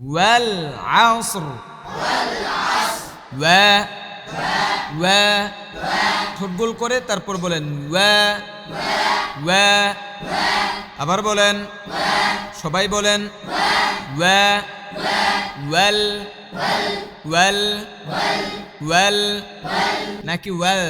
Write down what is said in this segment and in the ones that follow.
ওয়াল আসর, ওয়া ওয়া, ঠোঁট গোল করে তারপর বলেন ওয়া ওয়া, আবার বলেন, সবাই বলেন ওয়া ওয়াল ওয়াল ওয়াল নাকি ওয়াল,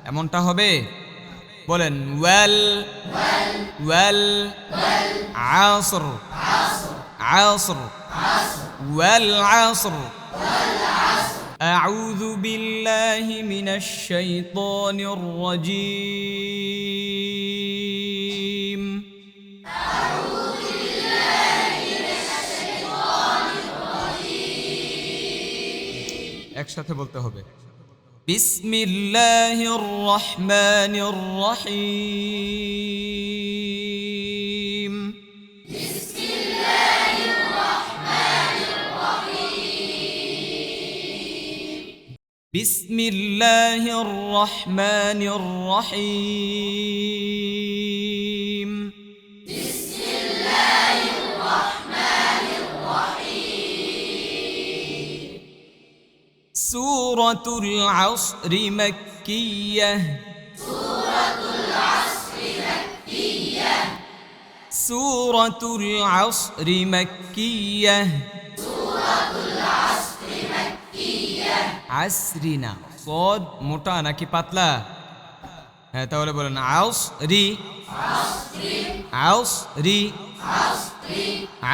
এমনটা হবে। বলেন ওয়াল ওয়াল আসর আসর ওয়াল আসর। أعوذ بالله من الشيطان الرجيم একসাথে বলতে হবে। বিসমিল্লাহির রহমানির রহিম। বিসমিল্লাহির রহমানির রহিম। সূরাতুল আসর মাক্কিয়াহ। সূরাতুল আসর মাক্কিয়াহ। আসরিনা, সদ মোটা নাকি পাতলা? হ্যাঁ, তাহলে বলেন আউস রি আউস রি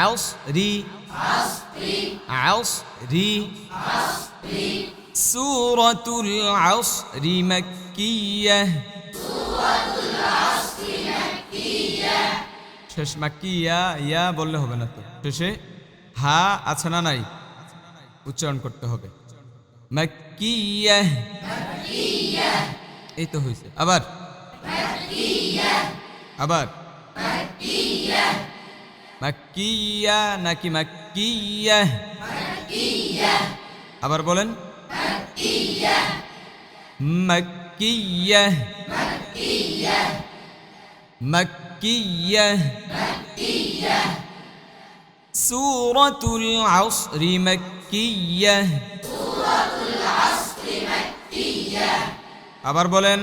আউস রি আউস রি। সূরাতুল আসর মাক্কিয়াহ। শেষ মাক্কিয়া, ইয়া বললে হবে না তো, শেষে হা আছে না নাই, উচ্চারণ করতে হবে। মাক্কিয়াহ, এই তো হয়েছে। আবার আবার মাক্কিয়া নাকি মাক্কিয়াহ? আবার বলেন মাক্কিয়াহ মাক্কিয়াহ। সূরাতুল আসর মাক্কিয়াহ। আবার বলেন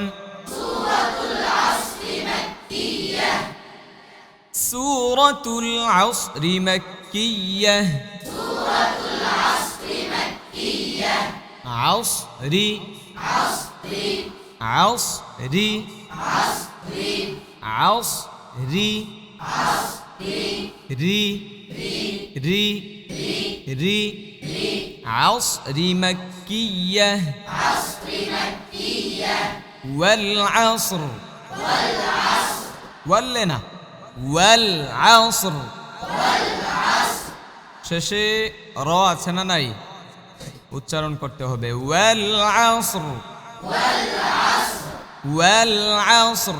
সূরাতুল আসর মাক্কিয়াহ। আসরি আসরি আসরি রি রি রি। আসর মাক্কিয়াহ। ওয়াল আসর, ওয়াল না ওয়াল আসর। শেষে র আছে না নাই, উচ্চারণ করতে হবে ওয়াল আসর ওয়াল আসর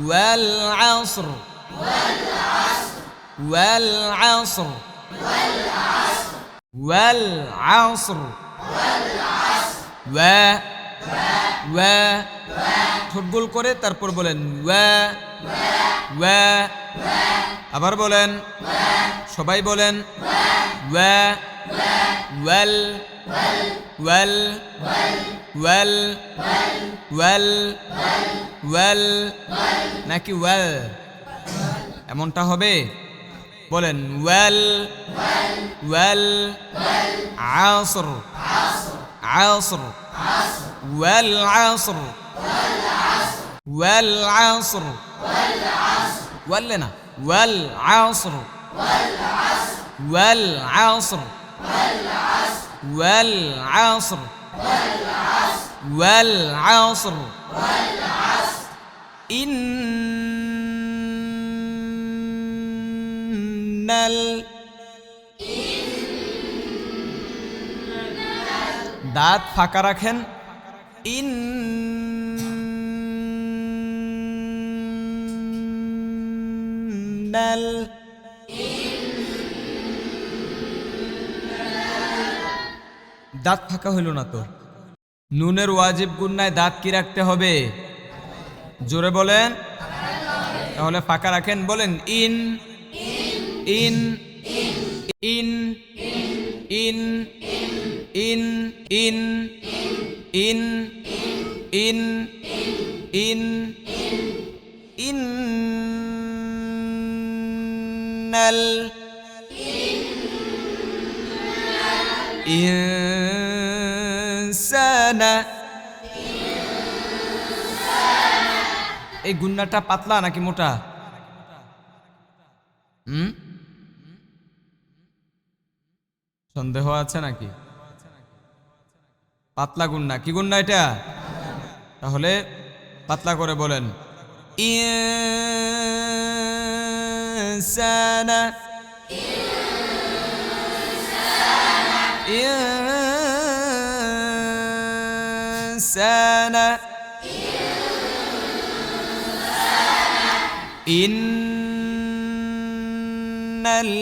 ওয়াল আসর ওয়াল আসর ওয়াল আসর। ওয়া ওয়া, ঠোঁট গোল করে তারপর বলেন ওয়া ওয়া, আবার বলেন, সবাই বলেন ওয়া ওয়াল ওয়াল ওয়াল ওয়াল ওয়াল নাকি ওয়াল, এমনটা হবে। বলেন ওয়াল ওয়াল আসর আসর ওয়াল আসর ওয়াল আসর। ওয়াল না ওয়াল আসর ওয়াল আসর ওয়াল আসর ওয়াল আসর। ইন্নাল, দাঁত ফাঁকা রাখেন। ইন্নাল, দাঁত ফাঁকা হইল না তো। নুনের ওয়াজিব গুন্নায় দাঁত কি রাখতে হবে? জোরে বলেন, তাহলে ফাঁকা রাখেন। বলেন in in in in in in in in in ইন্নাল ইনসানা। এই গুন্নাটা পাতলা নাকি মোটা? সন্দেহ আছে নাকি? পাতলা গুন্না। কি গুন্না এটা? তাহলে পাতলা করে বলেন ইনসানা ইনসানা ইন্নাল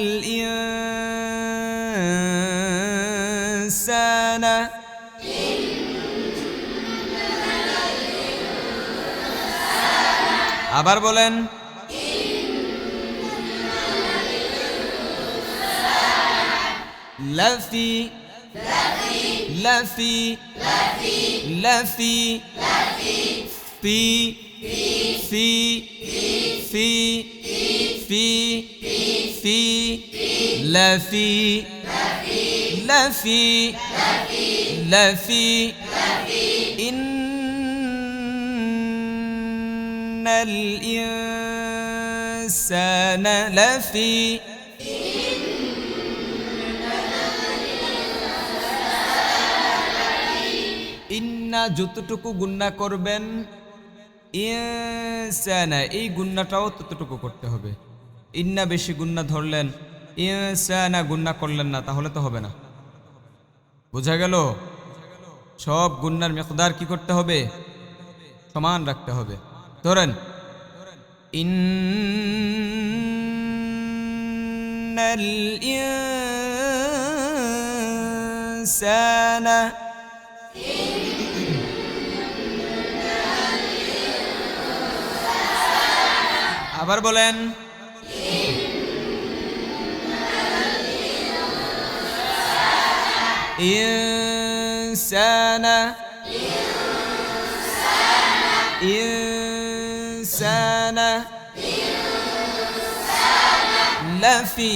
ইনসানা আবার বলেন লাফি লাফি লাফি ফি ফি ফি ফি ফি লাফি লাফি লাফি ইন্নাল ইনসানা লাফি ইন্না যতটুকু গুন্না করবেন ইনসানা এই গুন্নাটাও ততটুকু করতে হবে। ইন্না বেশি গুন্না ধরলেন, ইনসানা গুন্না করলেন না, তাহলে তো হবে না। বোঝা গেল? সব গুন্নার মিকদার কি করতে হবে? সমান রাখতে হবে। ধরেন ইন্নাল ইনসানা আবার বলেন ইনসানা ইনসানা লাফি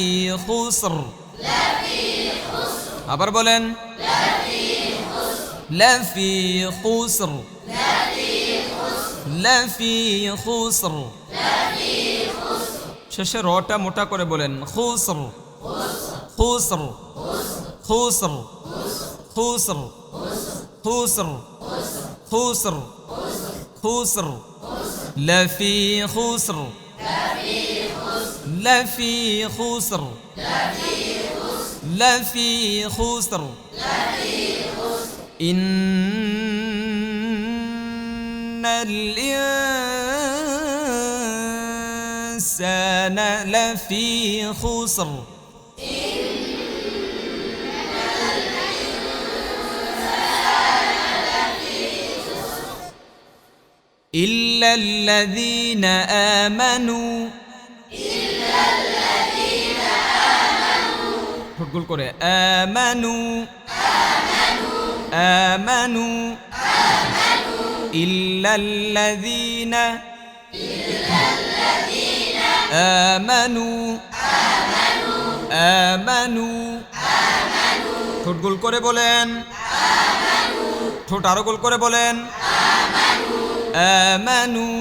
খুসর আবার বলেন লাফি খুসর লাফি খুসর শেষে রটা মোটা করে বলেন খুসর খুসর খুসর খুসর খুসর খুসর খুসর লাফি খুসর লাফি খুসর লাফি খুসর ইন্নাল ইনসানা লাফি খুসর إلا الذين آمنوا ঠোঁটগুলো করে آمنوا آمنوا إلا الذين آمنوا آمنوا ঠোঁটগুলো করে বলেন ঠোঁট আরো গোল করে বলেন آمنوا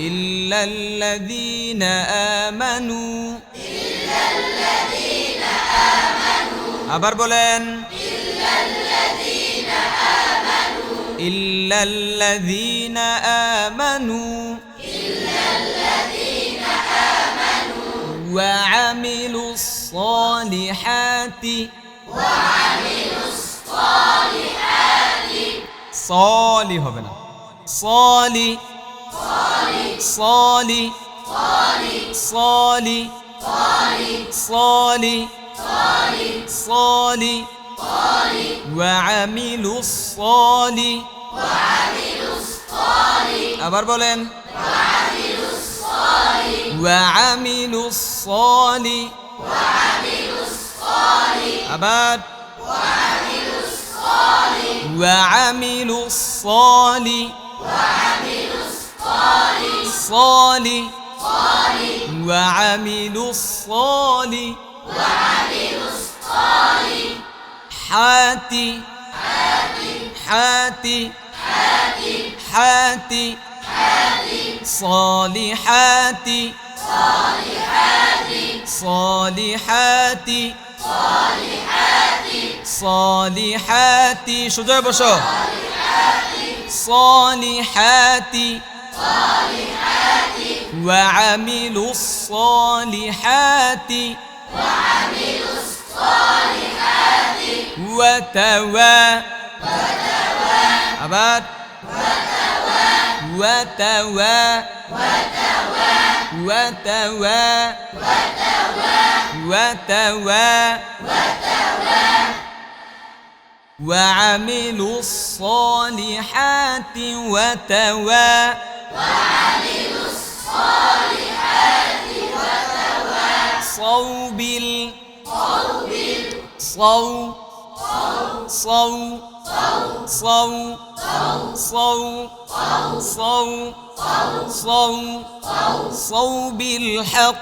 إلا الذين آمنوا আবার বলেন إلا الذين آمنوا وعملوا الصالحات صالي হবে না صالي صالي صالي صالي صالي وعملوا الصالح আবার বলেন وعملوا الصالح أباد وعملوا الصالح صالح وعملوا الصالح حاتي حاتي حاتي صالحات صالحات صالحات সোজা বসো صالحات وعملوا الصالحات وتوا أباد وتوا وتوا وتوا وعملوا الصالحات وتوا صوب صو صو صو صو صو صو صوب الحق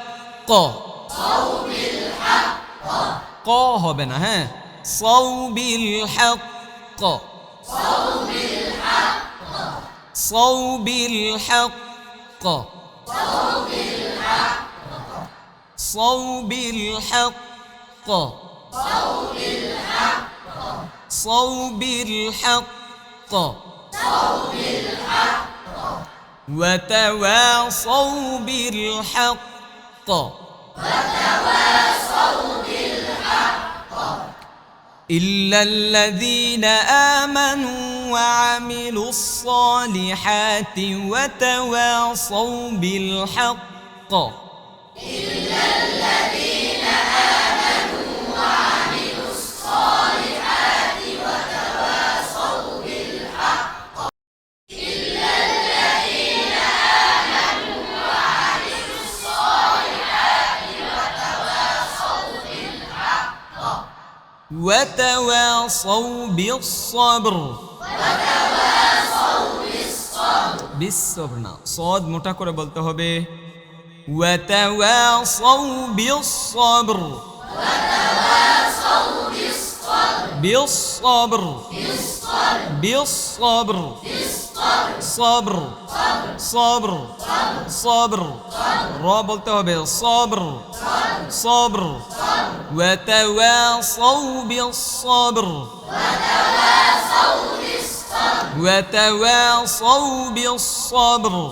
ق হবে না হ্যাঁ صوب الحق صوب الحق صوب الحق صوب الحق وتواصوا بالحق إلا الذين آمنوا وعملوا الصالحات وتواصوا بالحق إلا الذين آمنوا وعملوا الصالحات وتواصوا بالحق إلا الذين آمنوا وعملوا الصالحات وتواصوا بالحق وتواصوا بالصبر بالصبر না صاد মোটা করে বলতে হবে وتواصوا بالصبر بالصبر بالصبر صبر صبر صبر را বলতে হবে صبر صبر وتواصوا بالصبر وتواصوا بالصبر